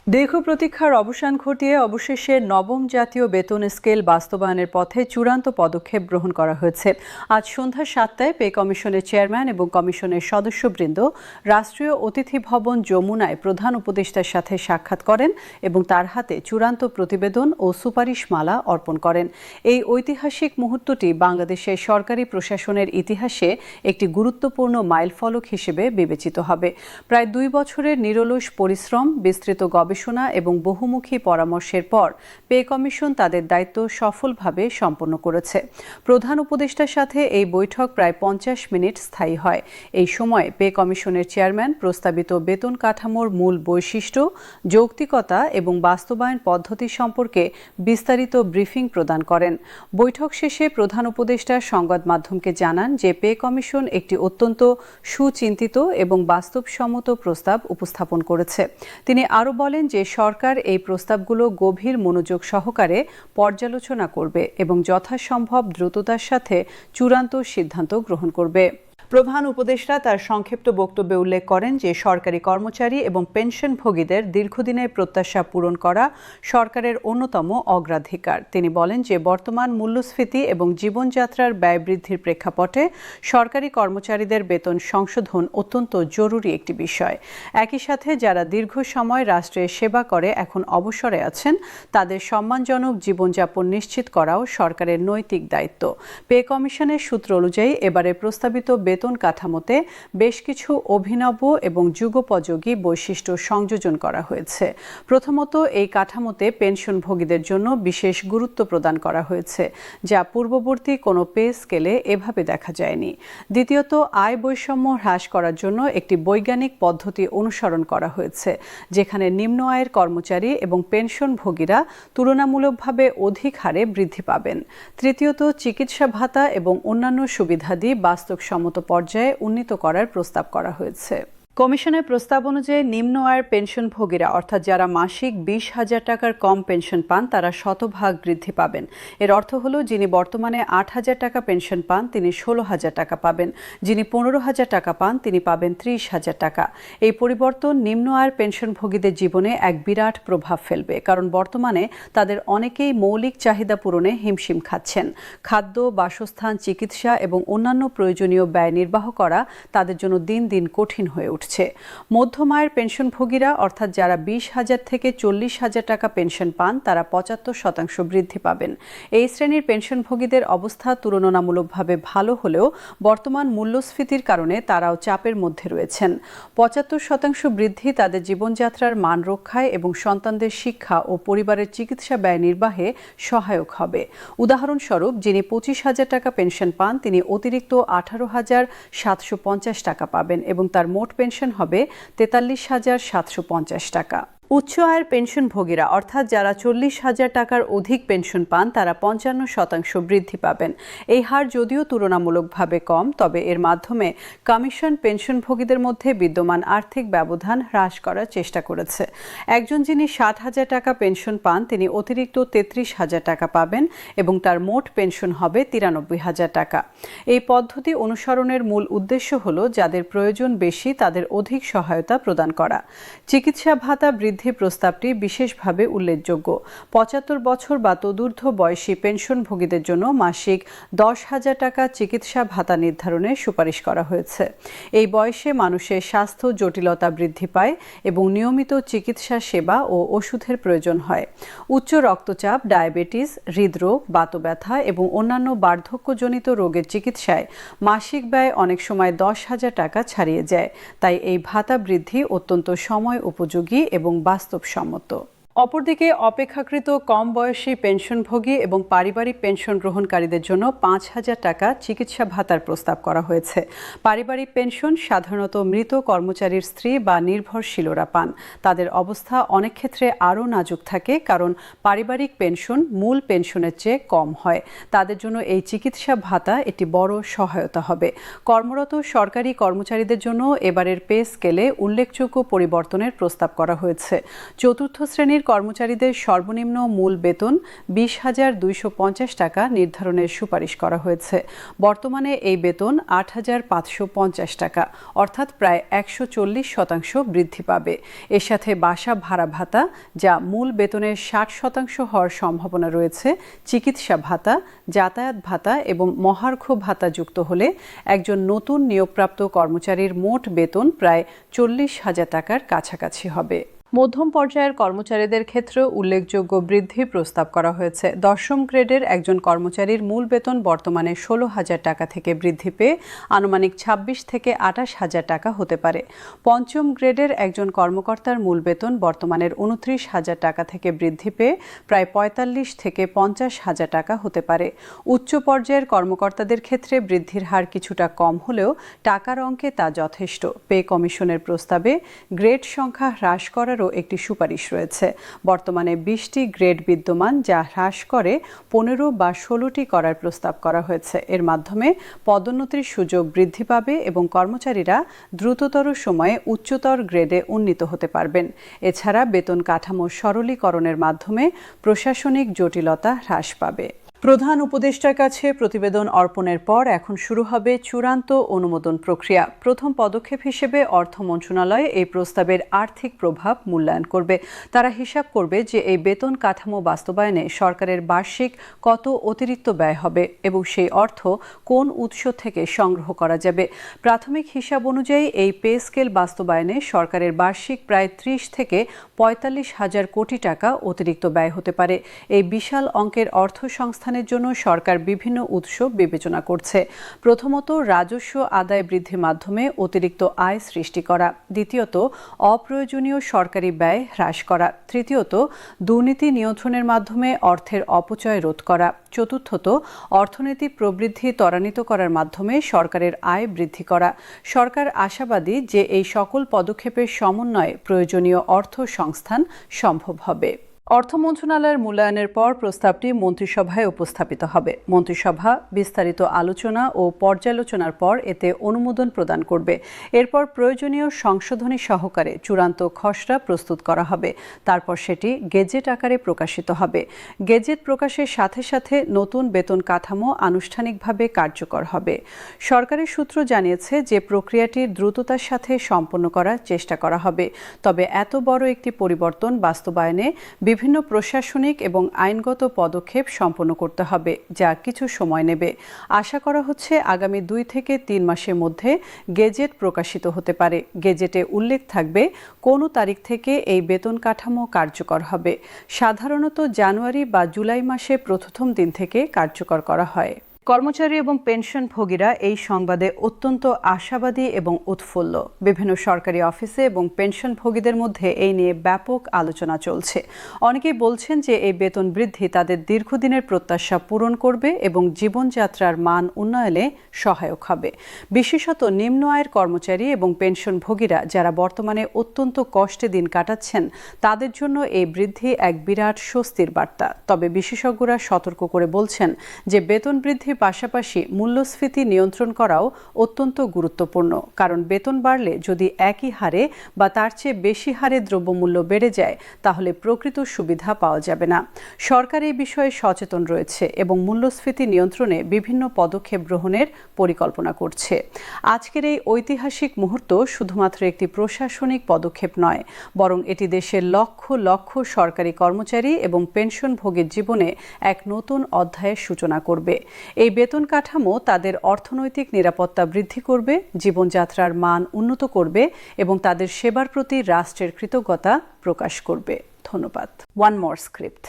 দীর্ঘ প্রতীক্ষার অবসান ঘটিয়ে অবশেষে নবম জাতীয় বেতন স্কেল বাস্তবায়নের পথে চূড়ান্ত পদক্ষেপ গ্রহণ করা হয়েছে। আজ সন্ধ্যা 7টায় পে কমিশনের চেয়ারম্যান এবং কমিশনের সদস্যবৃন্দ রাষ্ট্রীয় অতিথি ভবন যমুনায় প্রধান উপদেষ্টার সাথে সাক্ষাৎ করেন এবং তার হাতে চূড়ান্ত প্রতিবেদন ও সুপারিশমালা অর্পণ করেন। এই ঐতিহাসিক মুহূর্তটি বাংলাদেশের সরকারি প্রশাসনের ইতিহাসে একটি গুরুত্বপূর্ণ মাইলফলক হিসেবে বিবেচিত হবে। প্রায় 2 বছরের নিরলস পরিশ্রম, বিস্তৃত গবেষণা এবং বহুমুখী পরামর্শের পর পে কমিশন তাদের দায়িত্ব সফলভাবে সম্পন্ন করেছে। প্রধান উপদেষ্টার সাথে এই বৈঠক প্রায় 50 মিনিট স্থায়ী হয়। এই সময় পে কমিশনের চেয়ারম্যান প্রস্তাবিত বেতন কাঠামোর মূল বৈশিষ্ট্য, যৌক্তিকতা এবং বাস্তবায়ন পদ্ধতি সম্পর্কে বিস্তারিত ব্রিফিং প্রদান করেন। বৈঠক শেষে প্রধান উপদেষ্টা সংবাদ মাধ্যমকে জানান যে পে কমিশন একটি অত্যন্ত সুচিন্তিত এবং বাস্তবসম্মত প্রস্তাব উপস্থাপন করেছে। তিনি আরও বলেন যে সরকার এই প্রস্তাবগুলো গভীর মনোযোগ সহকারে পর্যালোচনা করবে এবং যথাসম্ভব দ্রুততার সাথে চূড়ান্ত সিদ্ধান্ত গ্রহণ করবে। প্রধান উপদেষ্টা তার সংক্ষিপ্ত বক্তব্যে উল্লেখ করেন যে সরকারি কর্মচারী এবং পেনশনভোগীদের দীর্ঘদিনের প্রত্যাশা পূরণ করা সরকারের অন্যতম অগ্রাধিকার। তিনি বলেন যে বর্তমান মূল্যস্ফীতি এবং জীবনযাত্রার ব্যয় বৃদ্ধির প্রেক্ষাপটে সরকারি কর্মচারীদের বেতন সংশোধন অত্যন্ত জরুরি একটি বিষয়। একই সাথে যারা দীর্ঘ সময় রাষ্ট্রের সেবা করে এখন অবসরে আছেন, তাদের সম্মানজনক জীবনযাপন নিশ্চিত করাও সরকারের নৈতিক দায়িত্ব। পে কমিশনের সূত্র অনুযায়ী এবারে প্রস্তাবিত বেতন কাঠামোতে বেশ কিছু অভিনব এবং যুগোপযোগী বৈশিষ্ট্য সংযোজন করা হয়েছে। প্রথমত, এই কাঠামোতে পেনশনভোগীদের জন্য বিশেষ গুরুত্ব প্রদান করা হয়েছে, যা পূর্ববর্তী কোনো পে স্কেলে এভাবে দেখা যায়নি। দ্বিতীয়ত, আয় বৈষম্য হ্রাস করার জন্য একটি বৈজ্ঞানিক পদ্ধতি অনুসরণ করা হয়েছে, যেখানে নিম্ন আয়ের কর্মচারী এবং পেনশনভোগীরা তুলনামূলকভাবে অধিক হারে বৃদ্ধি পাবেন। তৃতীয়ত, চিকিৎসা ভাতা এবং অন্যান্য সুবিধাদি বাস্তবসম্মত পর্যায়ে উন্নীত করার প্রস্তাব করা হয়েছে। কমিশনের প্রস্তাব অনুযায়ী নিম্ন আয়ের পেনশনভোগীরা অর্থাৎ যারা মাসিক 20,000 টাকার কম পেনশন পান তারা শতভাগ বৃদ্ধি পাবেন। এর অর্থ হলো যিনি বর্তমানে 8,000 টাকা পেনশন পান তিনি 16,000 টাকা পাবেন, যিনি 15,000 টাকা পান তিনি পাবেন 30,000 টাকা। এই পরিবর্তন নিম্ন আয়ের পেনশনভোগীদের জীবনে এক বিরাট প্রভাব ফেলবে, কারণ বর্তমানে তাদের অনেকেই মৌলিক চাহিদা পূরণে হিমশিম খাচ্ছেন। খাদ্য, বাসস্থান, চিকিৎসা এবং অন্যান্য প্রয়োজনীয় ব্যয় নির্বাহ করা তাদের জন্য দিন দিন কঠিন হয়ে উঠছে। মধ্যম আয়ের পেনশনভোগীরা অর্থাৎ যারা 20,000 থেকে 40,000 টাকা পেনশন পান তারা 75% বৃদ্ধি পাবেন। এই শ্রেণীর পেনশনভোগীদের অবস্থা তুলনামূলকভাবে ভালো হলেও বর্তমান মূল্যস্ফীতির কারণে তারাও চাপের মধ্যে রয়েছেন। 75% বৃদ্ধি তাদের জীবনযাত্রার মান রক্ষায় এবং সন্তানদের শিক্ষা ও পরিবারের চিকিৎসা ব্যয় নির্বাহে সহায়ক হবে। উদাহরণস্বরূপ, যিনি 25,000 টাকা পেনশন পান তিনি অতিরিক্ত 18,750 টাকা পাবেন এবং তার মোট পেনশন হবে 43,750 টাকা। উচ্চ আয়ের পেনশনভোগীরা অর্থাৎ যারা 40,000 টাকার অধিক পেনশন পান তারা 55% বৃদ্ধি পাবেন। এই হার যদিও তুলনামূলকভাবে কম, তবে এর মাধ্যমে কমিশন পেনশনভোগীদের মধ্যে বিদ্যমান আর্থিক ব্যবধান হ্রাস করার চেষ্টা করেছে। একজন যিনি 60,000 টাকা পেনশন পান তিনি অতিরিক্ত 33,000 টাকা পাবেন এবং তার মোট পেনশন হবে 93,000 টাকা। এই পদ্ধতি অনুসরণের মূল উদ্দেশ্য হল যাদের প্রয়োজন বেশি তাদের অধিক সহায়তা প্রদান করা। চিকিৎসা ভাতা বৃদ্ধি প্রস্তাবটি বিশেষভাবে উল্লেখযোগ্য। 75 বছর বা তদূর্ধ্ব বয়সী পেনশনভোগীদের জন্য মাসিক 10,000 টাকা চিকিৎসা ভাতা নির্ধারণের সুপারিশ করা হয়েছে। এই বয়সে মানুষের স্বাস্থ্য জটিলতা বৃদ্ধি পায় এবং নিয়মিত চিকিৎসা সেবা ও ওষুধের প্রয়োজন হয়। উচ্চ রক্তচাপ, ডায়াবেটিস, হৃদরোগ, বাতব্যথা এবং অন্যান্য বার্ধক্যজনিত রোগের চিকিৎসায় মাসিক ব্যয় অনেক সময় 10,000 টাকা ছাড়িয়ে যায়। তাই এই ভাতা বৃদ্ধি অত্যন্ত সময় উপযোগী এবং বাস্তবসম্মত। অপরদিকে অপেক্ষাকৃত কম বয়সী পেনশনভোগী এবং পারিবারিক পেনশন গ্রহণকারীদের জন্য 5,000 টাকা চিকিৎসা ভাতার প্রস্তাব করা হয়েছে। পারিবারিক পেনশন সাধারণত মৃত কর্মচারীর স্ত্রী বা নির্ভরশীলরা পান। তাদের অবস্থা অনেক ক্ষেত্রে আরও নাজুক থাকে, কারণ পারিবারিক পেনশন মূল পেনশনের চেয়ে কম হয়। তাদের জন্য এই চিকিৎসা ভাতা একটি বড় সহায়তা হবে। কর্মরত সরকারি কর্মচারীদের জন্য এবারের পে স্কেলে উল্লেখযোগ্য পরিবর্তনের প্রস্তাব করা হয়েছে। চতুর্থ শ্রেণীর কর্মচারীদের সর্বনিম্ন মূল বেতন 20,250 টাকা নির্ধারণের সুপারিশ করা হয়েছে। বর্তমানে এই বেতন 8,550 টাকা, অর্থাৎ প্রায় 140% বৃদ্ধি পাবে। এর সাথে বাসা ভাড়া ভাতা, যা মূল বেতনের 60% হওয়ার সম্ভাবনা রয়েছে, চিকিৎসা ভাতা, যাতায়াত ভাতা এবং মহার্ঘ ভাতা যুক্ত হলে একজন নতুন নিয়োগপ্রাপ্ত কর্মচারীর মোট বেতন প্রায় 40,000 টাকার কাছাকাছি হবে। মধ্যম পর্যায়ের কর্মচারীদের ক্ষেত্রে উল্লেখযোগ্য বৃদ্ধি প্রস্তাব করা হয়েছে। 10ম গ্রেডের একজন কর্মচারীর মূল বেতন বর্তমানে 16,000 টাকা থেকে বৃদ্ধি পেয়ে আনুমানিক 26 থেকে 28,000 টাকা হতে পারে। 5ম গ্রেডের একজন কর্মকর্তার মূল বেতন বর্তমানের 29,000 টাকা থেকে বৃদ্ধি পেয়ে প্রায় 45 থেকে 50,000 টাকা হতে পারে। উচ্চ পর্যায়ের কর্মকর্তাদের ক্ষেত্রে বৃদ্ধির হার কিছুটা কম হলেও টাকার অঙ্কে তা যথেষ্ট। পে কমিশনের প্রস্তাবে গ্রেড সংখ্যা হ্রাস করার একটি সুপারিশ রয়েছে। বর্তমানে 20টি গ্রেড বিদ্যমান, যা হ্রাস করে 15 বা 16টি করার প্রস্তাব করা হয়েছে। এর মাধ্যমে পদোন্নতির সুযোগ বৃদ্ধি পাবে এবং কর্মচারীরা দ্রুততর সময়ে উচ্চতর গ্রেডে উন্নীত হতে পারবেন। এছাড়া বেতন কাঠামো সরলীকরণের মাধ্যমে প্রশাসনিক জটিলতা হ্রাস পাবে। প্রধান উপদেষ্টার কাছে প্রতিবেদন অর্পণের পর এখন শুরু হবে চূড়ান্ত অনুমোদন প্রক্রিয়া। প্রথম পদক্ষেপ হিসেবে অর্থ মন্ত্রণালয় এই প্রস্তাবের আর্থিক প্রভাব মূল্যায়ন করবে। তারা হিসাব করবে যে এই বেতন কাঠামো বাস্তবায়নে সরকারের বার্ষিক কত অতিরিক্ত ব্যয় হবে এবং সেই অর্থ কোন উৎস থেকে সংগ্রহ করা যাবে। প্রাথমিক হিসাব অনুযায়ী এই পে স্কেল বাস্তবায়নে সরকারের বার্ষিক প্রায় 30 থেকে 45,000 কোটি টাকা অতিরিক্ত ব্যয় হতে পারে। এই বিশাল অঙ্কের অর্থ সংস্থানের জন্য সরকার বিভিন্ন উৎস বিবেচনা করছে। প্রথমত, রাজস্ব আদায় বৃদ্ধির মাধ্যমে অতিরিক্ত আয় সৃষ্টি করা। দ্বিতীয়ত, অপ্রয়োজনীয় সরকারি ব্যয় হ্রাস করা। তৃতীয়ত, দুর্নীতি নিয়ন্ত্রণের মাধ্যমে অর্থের অপচয় রোধ করা। চতুর্থত, অর্থনৈতিক প্রবৃদ্ধি ত্বরান্বিত করার মাধ্যমে সরকারের আয় বৃদ্ধি করা। সরকার আশাবাদী যে এই সকল পদক্ষেপের সমন্বয়ে প্রয়োজনীয় অর্থ সংস্থান সম্ভব হবে। অর্থ মন্ত্রণালয়ের মূল্যায়নের পর প্রস্তাবটি মন্ত্রিসভায় উপস্থাপিত হবে। মন্ত্রিসভা বিস্তারিত আলোচনা ও পর্যালোচনার পর এতে অনুমোদন প্রদান করবে। এরপর প্রয়োজনীয় সংশোধনী সহকারে চূড়ান্ত খসড়া প্রস্তুত করা হবে। তারপর সেটি গেজেট আকারে প্রকাশিত হবে। গেজেট প্রকাশের সাথে সাথে নতুন বেতন কাঠামো আনুষ্ঠানিকভাবে কার্যকর হবে। সরকারের সূত্র জানিয়েছে যে প্রক্রিয়াটির দ্রুততার সাথে সম্পন্ন করার চেষ্টা করা হবে। তবে এত বড় একটি পরিবর্তন বাস্তবায়নে বিভিন্ন প্রশাসনিক এবং আইনগত পদক্ষেপ সম্পন্ন করতে হবে, যা কিছু সময় নেবে। আশা করা হচ্ছে আগামী 2 থেকে 3 মাসের মধ্যে গেজেট প্রকাশিত হতে পারে। গেজেটে উল্লেখ থাকবে কোন তারিখ থেকে এই বেতন কাঠামো কার্যকর হবে। সাধারণত জানুয়ারি বা জুলাই মাসে প্রথম দিন থেকে কার্যকর করা হয়। কর্মচারী এবং পেনশনভোগীরা এই সংবাদে অত্যন্ত আশাবাদী এবং উৎফুল্ল। বিভিন্ন সরকারি অফিসে এবং পেনশনভোগীদের মধ্যে এই নিয়ে ব্যাপক আলোচনা চলছে। অনেকেই বলছেন যে এই বেতন বৃদ্ধি তাদের দীর্ঘদিনের প্রত্যাশা পূরণ করবে এবং জীবনযাত্রার মান উন্নয়নে সহায়ক হবে। বিশেষত নিম্ন আয়ের কর্মচারী এবং পেনশনভোগীরা যারা বর্তমানে অত্যন্ত কষ্টে দিন কাটাচ্ছেন, তাদের জন্য এই বৃদ্ধি এক বিরাট স্বস্তির বার্তা। তবে বিশেষজ্ঞরা সতর্ক করে বলছেন যে বেতন বৃদ্ধি পাশাপাশি মূল্যস্ফীতি নিয়ন্ত্রণ করাও অত্যন্ত গুরুত্বপূর্ণ। কারণ বেতন বাড়লে যদি একই হারে বা তার চেয়ে বেশি হারে দ্রব্যমূল্য বেড়ে যায়, তাহলে প্রকৃত সুবিধা পাওয়া যাবে না। সরকার এই বিষয়ে সচেতন রয়েছে এবং মূল্যস্ফীতি নিয়ন্ত্রণে বিভিন্ন পদক্ষেপ গ্রহণের পরিকল্পনা করছে। আজকের এই ঐতিহাসিক মুহূর্ত শুধুমাত্র একটি প্রশাসনিক পদক্ষেপ নয়, বরং এটি দেশের লক্ষ লক্ষ সরকারি কর্মচারী এবং পেনশনভোগীর জীবনে এক নতুন অধ্যায়ের সূচনা করবে। এই বেতন কাঠামো তাদের অর্থনৈতিক নিরাপত্তা বৃদ্ধি করবে, জীবনযাত্রার মান উন্নত করবে এবং তাদের সেবার প্রতি রাষ্ট্রের কৃতজ্ঞতা প্রকাশ করবে। ধন্যবাদ। One more script.